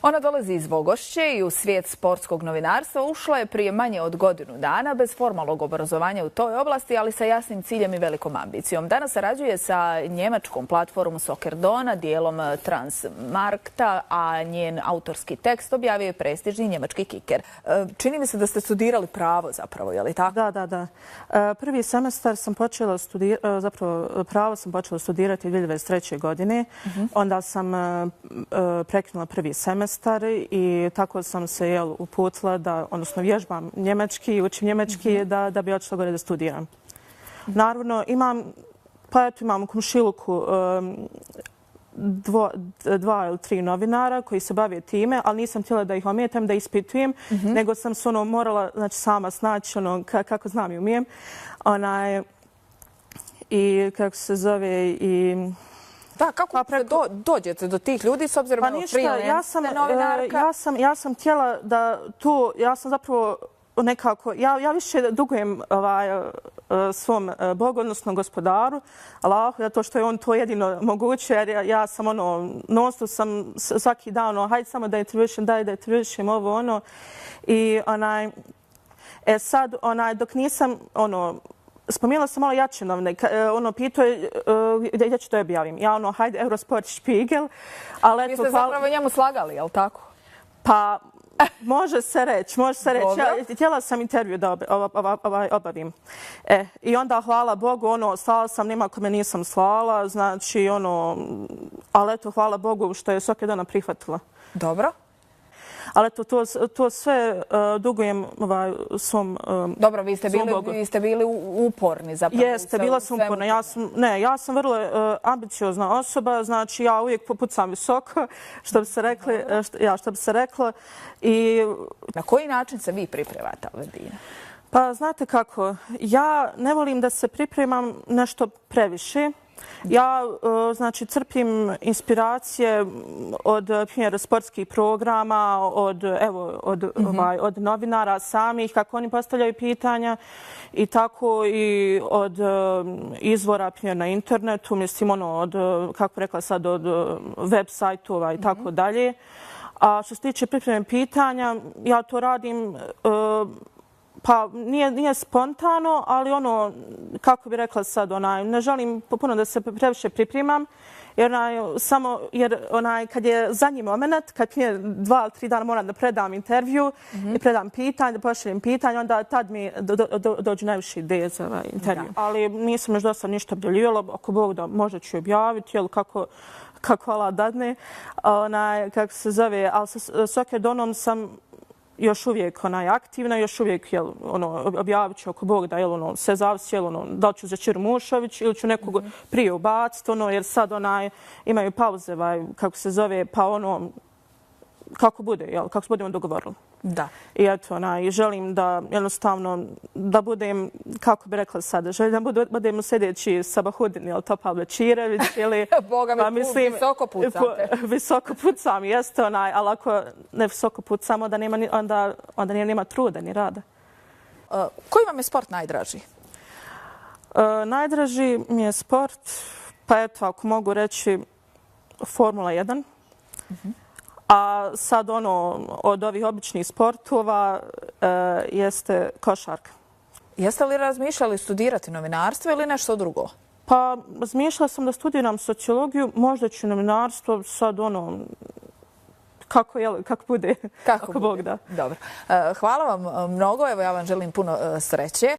Ona dolazi iz Vogošće i u svijet sportskog novinarstva ušla je prije manje od godinu dana bez formalnog obrazovanja u toj oblasti, ali sa jasnim ciljem i velikom ambicijom. Danas sarađuje sa njemačkom platformom Soccer.Dona, dijelom Transmarkta, a njen autorski tekst objavio je prestižni njemački kiker. Čini mi se da ste studirali pravo zapravo, je li tako? Da. Prvi semestar sam počela studirati, zapravo pravo sam počela studirati 2023. godine. Onda sam prekinula prvi semestar i tako sam se uputila da, odnosno vježbam njemački, učim njemački da bi odšla gore da studiram. Naravno, imam u komšiluku dva ili tri novinara koji se bave time, ali nisam htjela da ih ometam, da ispitujem, nego sam se morala sama snaći kako znam i umijem. I kako se zove i... Da, kako dođete do tih ljudi s obzirom na freelance novinarka? Ja sam htjela da tu, ja sam zapravo nekako, ja više dugujem svom Bogu, odnosno gospodaru, Allahu, zato što je on to jedino moguće, jer ja sam non-stop sam svaki dan, hajde samo da intervjušem ovo, ono. I sad, dok nisam, spomenula sam malo jače novine. Pitao je gdje ću to objavim. Ja hajde, Eurosport, Spiegel. Vi ste zapravo njemu slagali, je li tako? Pa, može se reći. Htjela sam intervju da obavim. I onda, hvala Bogu, slala sam, nema kome nisam slala. Znači, ali eto, hvala Bogu što je Soccer.Dona prihvatila. Dobro. Ali to sve dugujem svom Bogu. Dobro, vi ste bili uporni zapravo. Jeste, bila sam uporna. Ja sam vrlo ambiciozna osoba, znači ja uvijek pucam visoko, što bi se reklo. Na koji način se vi pripremate, Alvedina? Pa znate kako, ja ne volim da se pripremam nešto previše. Ja, crpim inspiracije od sportskih programa, od novinara samih, kako oni postavljaju pitanja i tako i od izvora na internetu, mislim od, kako rekla sad, od web sajtova i tako dalje. A što se tiče pripreme pitanja, ja to radim pa nije spontano, ali kako bi rekla sad, ne želim puno da se previše pripremam, jer kad je zadnji moment, kad je 2 ili 3 dana moram da predam intervju i predam pitanje, da pošaljem pitanje, onda tad mi dođu najviše ideje za ovaj intervju. Ali nisam još dosta ništa objavljivala, ako Bog da možda ću objaviti, kako Allah dadne, kako se zove, ali sa Soccer.Donom sam još uvijek aktivna, još uvijek objavit ću ako Bog da sve zavisi, da li ću za Čiru Mušović ili ću nekog prije ubaciti, jer sad imaju pauze, kako se zove, pa kako bude, kako se budemo dogovorili. Da. I eto, želim da jednostavno da budem, kako bi rekla sada, želim da budem sljedeći Sabahudin ili Topal Bečirević ili... Boga mi, visoko pucate. Visoko pucam, jeste, ali ako ne visoko pucam, onda nema truda ni rada. Koji vam je sport najdraži? Najdraži mi je sport, pa eto, ako mogu reći, Formula 1. A sad od ovih običnih sportova jeste košarka. Jeste li razmišljali studirati novinarstvo ili nešto drugo? Pa razmišljala sam da studiram sociologiju, možda ću novinarstvo, sad kako bude, ako Bog da. Dobro. Hvala vam mnogo, evo ja vam želim puno sreće.